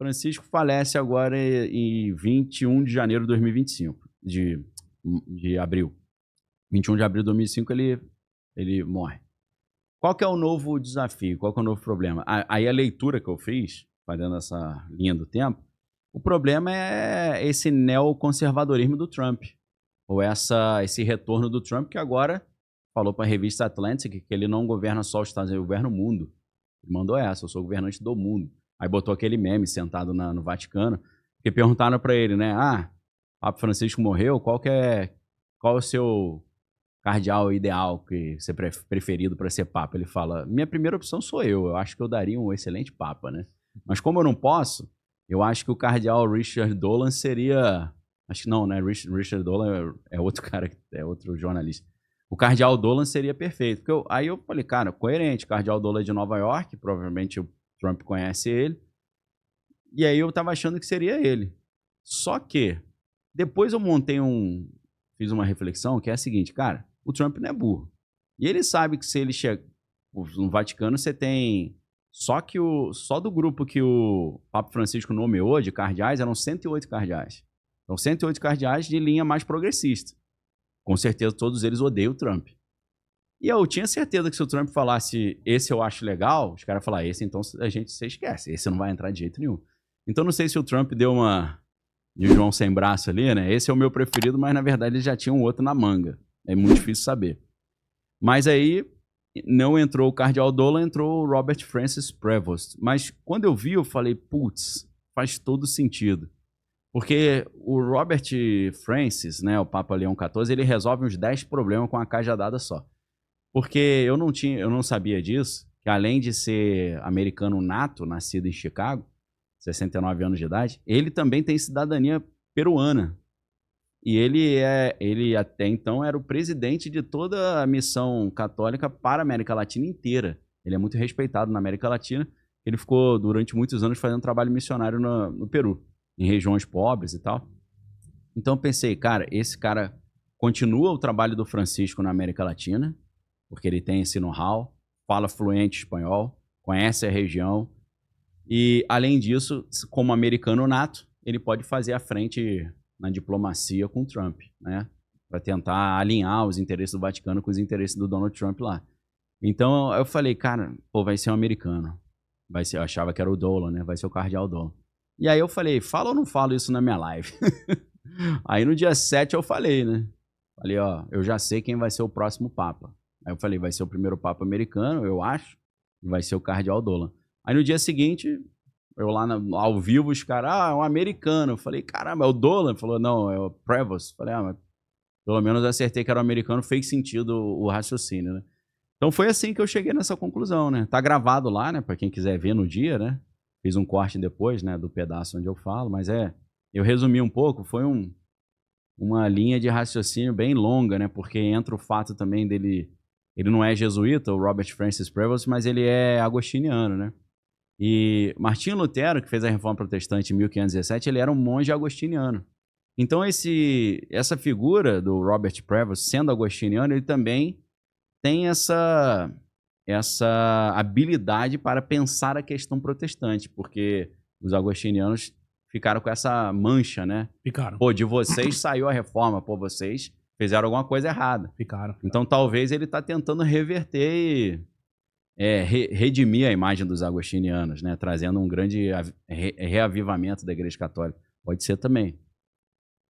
Francisco falece agora em 21 de janeiro de 2025, de abril. 21 de abril de 2005 ele morre. Qual que é o novo desafio? Qual que é o novo problema? Aí a leitura que eu fiz, fazendo essa linha do tempo, o problema é esse neoconservadorismo do Trump, ou esse retorno do Trump, que agora falou para a revista Atlantic que ele não governa só os Estados Unidos, ele governa o mundo. Ele mandou essa, eu sou governante do mundo. Aí botou aquele meme sentado no Vaticano, porque perguntaram para ele, né? Papa Francisco morreu, qual é o seu cardeal ideal que você preferido para ser papa? Ele fala, minha primeira opção sou eu acho que eu daria um excelente papa, né? Mas como eu não posso, eu acho que o cardeal Richard Dolan seria... Acho que não, né? Richard Dolan é outro cara, é outro jornalista. O cardeal Dolan seria perfeito. Aí eu falei, cara, coerente, cardeal Dolan é de Nova York, provavelmente o Trump conhece ele. E aí eu tava achando que seria ele. Só que depois eu fiz uma reflexão que é a seguinte, cara, o Trump não é burro. E ele sabe que se ele chega no Vaticano, você tem só do grupo que o Papa Francisco nomeou de cardeais, eram 108 cardeais. Então 108 cardeais de linha mais progressista. Com certeza todos eles odeiam o Trump. E eu tinha certeza que se o Trump falasse esse eu acho legal, os caras iam falar esse então você esquece, esse não vai entrar de jeito nenhum. Então não sei se o Trump deu uma de João sem braço ali, né? Esse é o meu preferido, mas na verdade ele já tinha um outro na manga. É muito difícil saber. Mas aí não entrou o cardeal Dolan, entrou o Robert Francis Prevost. Mas quando eu vi, eu falei, putz, faz todo sentido. Porque o Robert Francis, né, o Papa Leão XIV, ele resolve uns 10 problemas com uma cajadada só. Porque eu não sabia disso, que além de ser americano nato, nascido em Chicago, 69 anos de idade, ele também tem cidadania peruana. E ele até então era o presidente de toda a missão católica para a América Latina inteira. Ele é muito respeitado na América Latina. Ele ficou durante muitos anos fazendo trabalho missionário no Peru, em regiões pobres e tal. Então eu pensei, cara, esse cara continua o trabalho do Francisco na América Latina, porque ele tem esse know-how, fala fluente espanhol, conhece a região, e além disso, como americano nato, ele pode fazer a frente na diplomacia com o Trump, né? Para tentar alinhar os interesses do Vaticano com os interesses do Donald Trump lá. Então eu falei, cara, pô, vai ser um americano. Eu achava que era o Dolan, né? Vai ser o cardeal Dolan. E aí eu falei, fala ou não falo isso na minha live? Aí no dia 7 eu falei, né? Falei, ó, eu já sei quem vai ser o próximo Papa. Aí eu falei, vai ser o primeiro Papa americano, eu acho, e vai ser o cardeal Dolan. Aí no dia seguinte, eu lá ao vivo, os caras, é um americano. Eu falei, caramba, é o Dolan? Ele falou, não, é o Prevost. Eu falei, mas pelo menos eu acertei que era o americano, fez sentido o raciocínio, né? Então foi assim que eu cheguei nessa conclusão, né? Tá gravado lá, né? Pra quem quiser ver no dia, né? Fiz um corte depois, né? Do pedaço onde eu falo, mas eu resumi um pouco, foi uma linha de raciocínio bem longa, né? Porque entra o fato também dele, ele não é jesuíta, o Robert Francis Prevost, mas ele é agostiniano, né? E Martinho Lutero, que fez a Reforma Protestante em 1517, ele era um monge agostiniano. Então essa figura do Robert Prevost, sendo agostiniano, ele também tem essa habilidade para pensar a questão protestante, porque os agostinianos ficaram com essa mancha, né? Ficaram. Pô, de vocês saiu a reforma, pô, vocês fizeram alguma coisa errada. Ficaram. Então talvez ele está tentando reverter e redimir a imagem dos agostinianos, né? Trazendo um grande reavivamento da Igreja Católica. Pode ser também.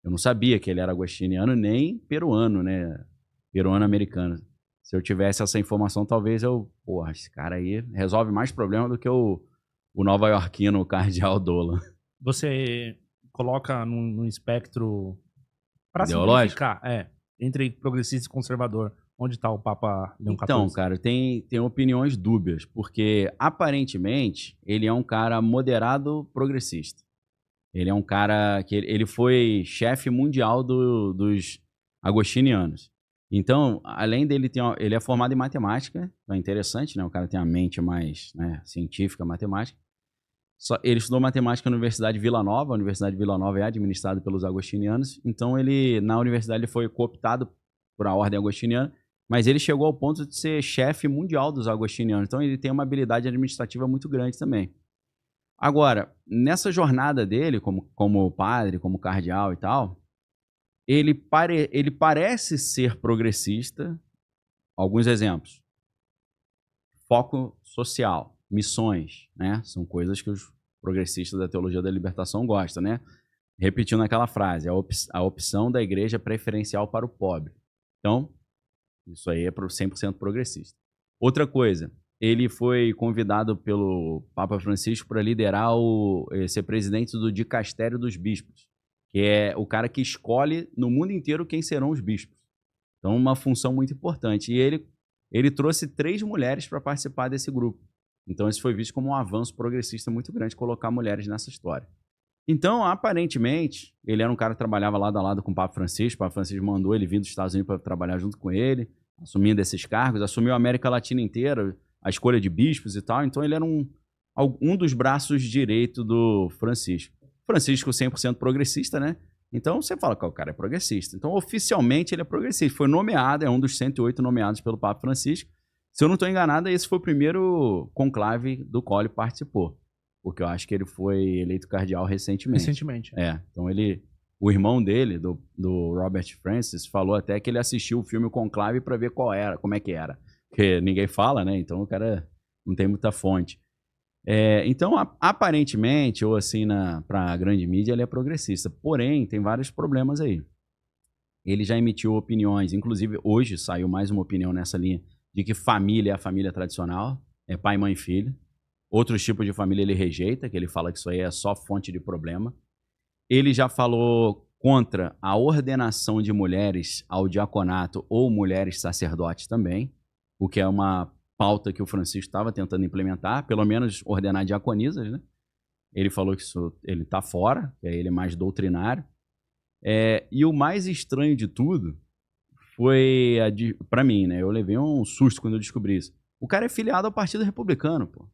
Eu não sabia que ele era agostiniano nem peruano, né? Peruano-americano. Se eu tivesse essa informação, talvez porra, esse cara aí resolve mais problema do que o nova-iorquino, o cardeal Dolan. Você coloca num espectro, para Ideológico? simplificar, entre progressista e conservador, onde está o Papa Leão XIV? Então, cara, tem opiniões dúbias, porque aparentemente ele é um cara moderado progressista. Ele é um cara que ele foi chefe mundial dos agostinianos. Então, além dele ele é formado em matemática, então é interessante, né? O cara tem a mente mais, né, científica, matemática. Ele estudou matemática na Universidade Vila Nova. A Universidade Vila Nova é administrada pelos agostinianos. Então, na universidade, ele foi cooptado por a ordem agostiniana, mas ele chegou ao ponto de ser chefe mundial dos agostinianos. Então, ele tem uma habilidade administrativa muito grande também. Agora, nessa jornada dele, como padre, como cardeal e tal, ele parece ser progressista. Alguns exemplos. Foco social, missões, né? São coisas que os progressistas da teologia da libertação gostam, né? Repetindo aquela frase, a opção da igreja preferencial para o pobre. Então, isso aí é 100% progressista. Outra coisa, ele foi convidado pelo Papa Francisco para liderar ser presidente do dicastério dos bispos, que é o cara que escolhe no mundo inteiro quem serão os bispos. Então, uma função muito importante. E ele trouxe 3 mulheres para participar desse grupo. Então, isso foi visto como um avanço progressista muito grande, colocar mulheres nessa história. Então, aparentemente, ele era um cara que trabalhava lado a lado com o Papa Francisco. O Papa Francisco mandou ele vir dos Estados Unidos para trabalhar junto com ele, assumindo esses cargos, assumiu a América Latina inteira, a escolha de bispos e tal. Então, ele era um dos braços direitos do Francisco. Francisco 100% progressista, né? Então, você fala que o cara é progressista. Então, oficialmente, ele é progressista. Foi nomeado, é um dos 108 nomeados pelo Papa Francisco. Se eu não estou enganado, esse foi o primeiro conclave do qual ele participou. Porque eu acho que ele foi eleito cardeal recentemente. Recentemente. Então, o irmão dele, do Robert Francis, falou até que ele assistiu o filme Conclave para ver como é que era. Porque ninguém fala, né? Então, o cara não tem muita fonte. Então, aparentemente, ou assim, para a grande mídia, ele é progressista. Porém, tem vários problemas aí. Ele já emitiu opiniões, inclusive hoje saiu mais uma opinião nessa linha, de que família é a família tradicional, é pai, mãe e filho. Outros tipos de família ele rejeita, que ele fala que isso aí é só fonte de problema. Ele já falou contra a ordenação de mulheres ao diaconato ou mulheres sacerdotes também, o que é uma pauta que o Francisco estava tentando implementar, pelo menos ordenar diaconisas, né? Ele falou que isso ele está fora, que ele é mais doutrinário. E o mais estranho de tudo foi, para mim, né? Eu levei um susto quando eu descobri isso. O cara é filiado ao Partido Republicano, pô.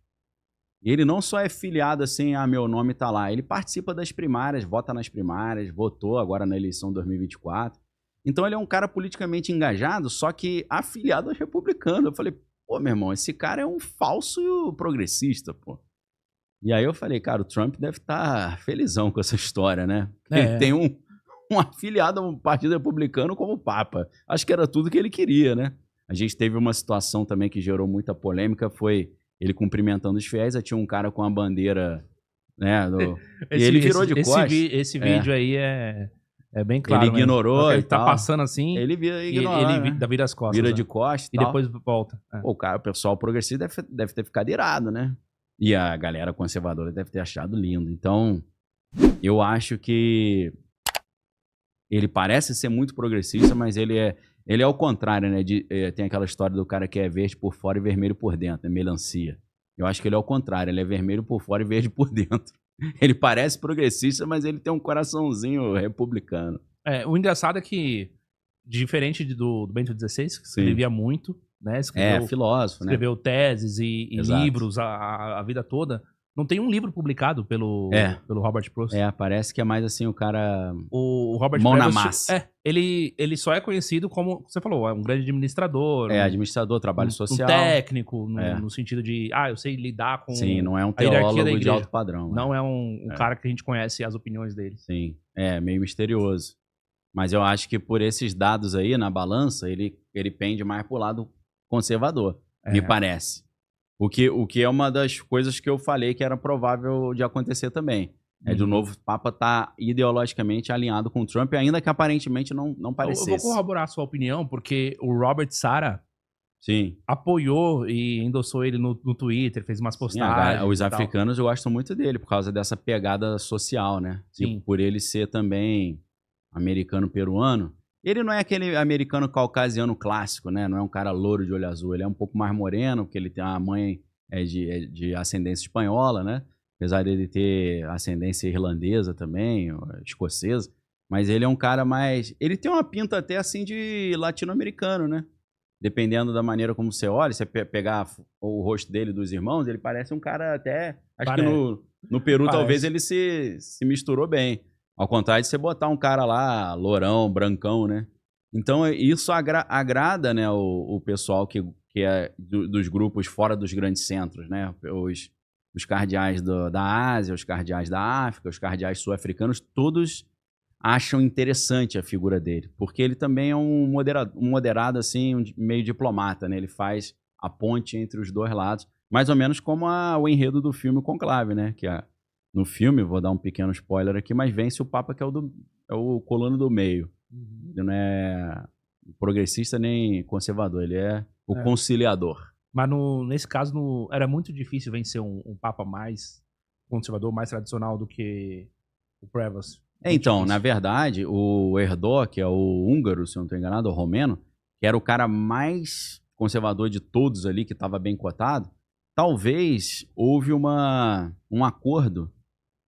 E ele não só é filiado assim, meu nome tá lá. Ele participa das primárias, vota nas primárias, votou agora na eleição de 2024. Então ele é um cara politicamente engajado, só que afiliado aos republicanos. Eu falei, pô, meu irmão, esse cara é um falso progressista, pô. E aí eu falei, cara, o Trump deve estar felizão com essa história, né? Ele tem um afiliado a um partido republicano como Papa. Acho que era tudo que ele queria, né? A gente teve uma situação também que gerou muita polêmica, foi ele cumprimentando os fiéis, aí tinha um cara com a bandeira, né? E ele virou de costas. Esse vídeo aí é bem claro. Ele ignorou ele e tá tal. passando assim. Ele ignorou, ele vira as costas. Vira de costas e depois volta. Pô, o pessoal progressista deve ter ficado irado, né? E a galera conservadora deve ter achado lindo. Então, eu acho que ele parece ser muito progressista, mas ele é ao contrário, né? Tem aquela história do cara que é verde por fora e vermelho por dentro, né? Melancia. Eu acho que ele é ao contrário, ele é vermelho por fora e verde por dentro. Ele parece progressista, mas ele tem um coraçãozinho republicano. O engraçado é que, diferente do Bento XVI, que escrevia muito, né? Filósofo, escreveu teses e livros a vida toda. Não tem um livro publicado pelo Robert Proust. Parece que é mais assim o cara... O Robert mão Proust, na massa. Ele só é conhecido como, você falou, um grande administrador. Administrador, trabalho social. Um técnico, no sentido de, eu sei lidar com... Sim, não é um teólogo de alto padrão. Não é um cara que a gente conhece as opiniões dele. Sim, meio misterioso. Mas eu acho que por esses dados aí, na balança, ele pende mais pro lado conservador, me parece. O que é uma das coisas que eu falei que era provável de acontecer também. Do novo Papa estar ideologicamente alinhado com o Trump, ainda que aparentemente não parecesse. Eu vou corroborar a sua opinião, porque o Robert Sara apoiou e endossou ele no Twitter, fez umas postagens. Os africanos gostam muito dele, por causa dessa pegada social, né? Sim. E por ele ser também americano-peruano. Ele não é aquele americano caucasiano clássico, né? Não é um cara louro de olho azul. Ele é um pouco mais moreno, porque ele tem uma mãe de ascendência espanhola, né? Apesar dele ter ascendência irlandesa também, escocesa. Mas ele é um cara mais... Ele tem uma pinta até assim de latino-americano, né? Dependendo da maneira como você olha, você pegar o rosto dele e dos irmãos, ele parece um cara até... Acho que no Peru talvez ele se misturou bem. Ao contrário de você botar um cara lá, lourão, brancão, né? Então, isso agrada, né, o pessoal que é dos grupos fora dos grandes centros, né? os cardeais da Ásia, os cardeais da África, os cardeais sul-africanos, todos acham interessante a figura dele, porque ele também é um moderado assim, meio diplomata, né? Ele faz a ponte entre os dois lados, mais ou menos como o enredo do filme Conclave, né? Que no filme, vou dar um pequeno spoiler aqui, mas vence o Papa que é o colono do meio. Ele não é progressista nem conservador, ele é o conciliador. Mas nesse caso era muito difícil vencer um Papa mais conservador, mais tradicional do que o Prevost. Então, na verdade, o Erdo, que é o húngaro, se eu não estou enganado, o romeno, que era o cara mais conservador de todos ali, que estava bem cotado, talvez houve um acordo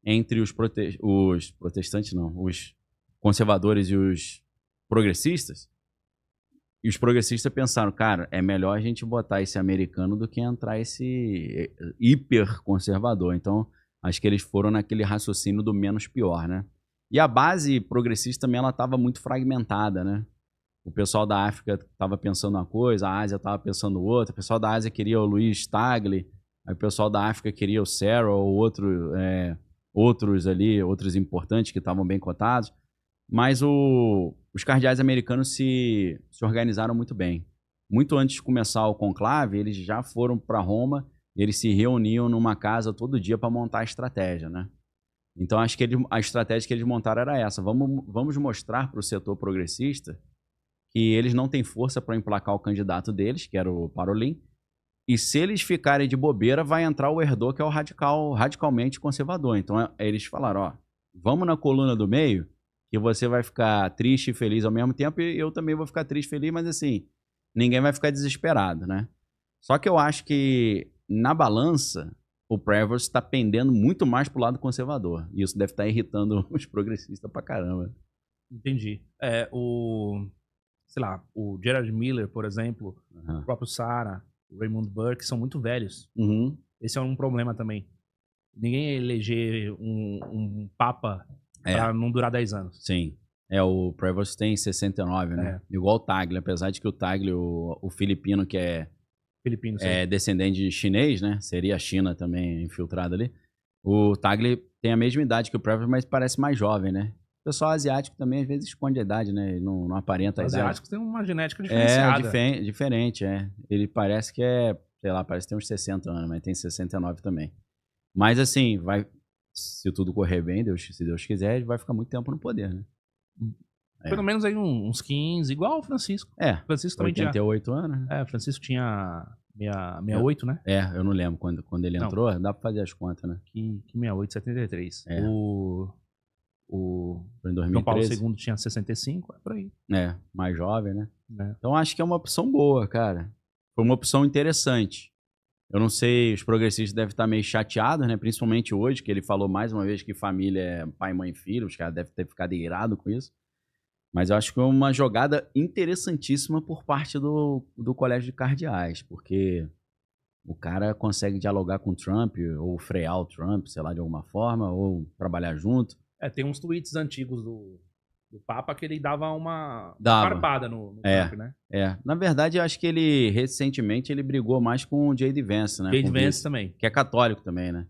entre os protestantes, não, os conservadores e os progressistas. E os progressistas pensaram, cara, é melhor a gente botar esse americano do que entrar esse hiper conservador. Então, acho que eles foram naquele raciocínio do menos pior, né? E a base progressista também, ela estava muito fragmentada, né? O pessoal da África estava pensando uma coisa, a Ásia estava pensando outra, o pessoal da Ásia queria o Luiz Tagle, aí o pessoal da África queria o Serra ou outros ali, outros importantes que estavam bem cotados. Mas os cardeais americanos se organizaram muito bem. Muito antes de começar o conclave, eles já foram para Roma, eles se reuniam numa casa todo dia para montar a estratégia, né? Então, acho que a estratégia que eles montaram era essa. Vamos mostrar para o setor progressista que eles não têm força para emplacar o candidato deles, que era o Parolin, e se eles ficarem de bobeira, vai entrar o Erdo, que é o radicalmente conservador. Então, eles falaram, ó, vamos na coluna do meio, que você vai ficar triste e feliz ao mesmo tempo, e eu também vou ficar triste e feliz, mas assim, ninguém vai ficar desesperado, né? Só que eu acho que, na balança, o Prevost está pendendo muito mais pro lado conservador. E isso deve estar irritando os progressistas pra caramba. Entendi. Sei lá, o Gerard Miller, por exemplo, o próprio Sarah, o Raymond Burke, são muito velhos. Esse é um problema também. Ninguém ia eleger um Papa pra não durar 10 anos. Sim. O Prevost tem 69, né? Igual o Tagle, apesar de que o Tagle, o filipino, que é descendente de chinês, né? Seria a China também infiltrada ali. O Tagle tem a mesma idade que o Prevost, mas parece mais jovem, né? O pessoal asiático também às vezes esconde a idade, né? Não aparenta a idade. Os asiáticos têm uma genética diferenciada. Diferente, Ele parece que sei lá, parece que tem uns 60 anos, mas tem 69 também. Mas assim, se tudo correr bem, se Deus quiser, ele vai ficar muito tempo no poder, né? Pelo menos aí uns 15, igual o Francisco. Francisco também 88 anos. Né? Francisco tinha 68, né? Eu não lembro quando ele entrou, dá pra fazer as contas, né? Que 68, 73. O em 2013. João Paulo II tinha 65, por aí. Mais jovem, né? Então acho que é uma opção boa, cara. Foi uma opção interessante. Eu não sei, os progressistas devem estar meio chateados, né? Principalmente hoje, que ele falou mais uma vez que família é pai, mãe e filho. Os caras devem ter ficado irados com isso. Mas eu acho que é uma jogada interessantíssima por parte do Colégio de Cardeais, porque o cara consegue dialogar com o Trump, ou frear o Trump, sei lá, de alguma forma, ou trabalhar junto. Tem uns tweets antigos do Papa que ele dava uma farpada no Trump, né? Na verdade, eu acho que ele, recentemente, ele brigou mais com o J.D. Vance, né? J.D. Vance também. Que é católico também, né?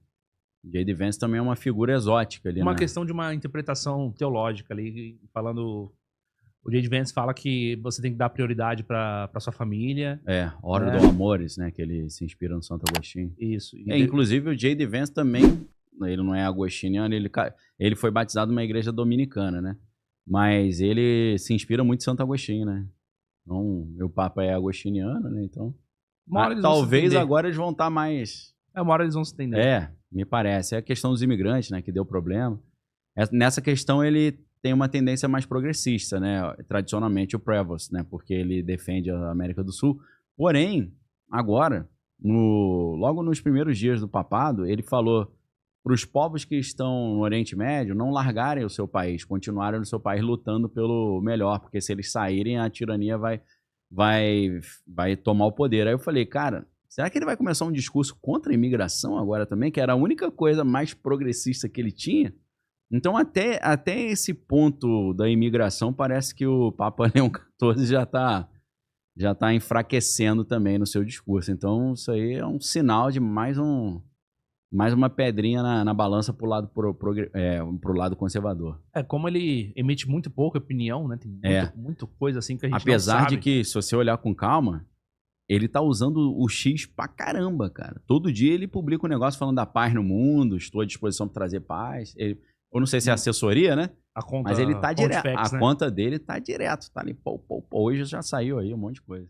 J.D. Vance também é uma figura exótica ali, uma questão de uma interpretação teológica ali, falando... O J.D. Vance fala que você tem que dar prioridade para sua família. Hora do Amores, né? Que ele se inspira no Santo Agostinho. Isso. Inclusive, o J.D. Vance também, ele não é agostiniano, ele foi batizado numa igreja dominicana, né? Mas ele se inspira muito em Santo Agostinho, né? Então, meu Papa é agostiniano, né? Então, talvez agora eles vão estar mais... uma hora eles vão se entender. Me parece. É a questão dos imigrantes, né? Que deu problema. Nessa questão, ele tem uma tendência mais progressista, né? Tradicionalmente o Prevost, né? Porque ele defende a América do Sul. Porém, agora, logo nos primeiros dias do papado, ele falou para os povos que estão no Oriente Médio não largarem o seu país, continuarem no seu país lutando pelo melhor, porque se eles saírem, a tirania vai tomar o poder. Aí eu falei, cara, será que ele vai começar um discurso contra a imigração agora também, que era a única coisa mais progressista que ele tinha? Então, até esse ponto da imigração, parece que o Papa Leão XIV já tá enfraquecendo também no seu discurso. Então, isso aí é um sinal de mais mais uma pedrinha na balança pro lado conservador. Como ele emite muito pouca opinião, né? Tem muita coisa assim que a gente Apesar não sabe. de que, se você olhar com calma, ele tá usando o X pra caramba, cara. Todo dia ele publica um negócio falando da paz no mundo, estou à disposição para trazer paz. Eu não sei se é assessoria, né? Mas ele tá direto. A conta dele tá direto, tá ali. Hoje já saiu aí um monte de coisa.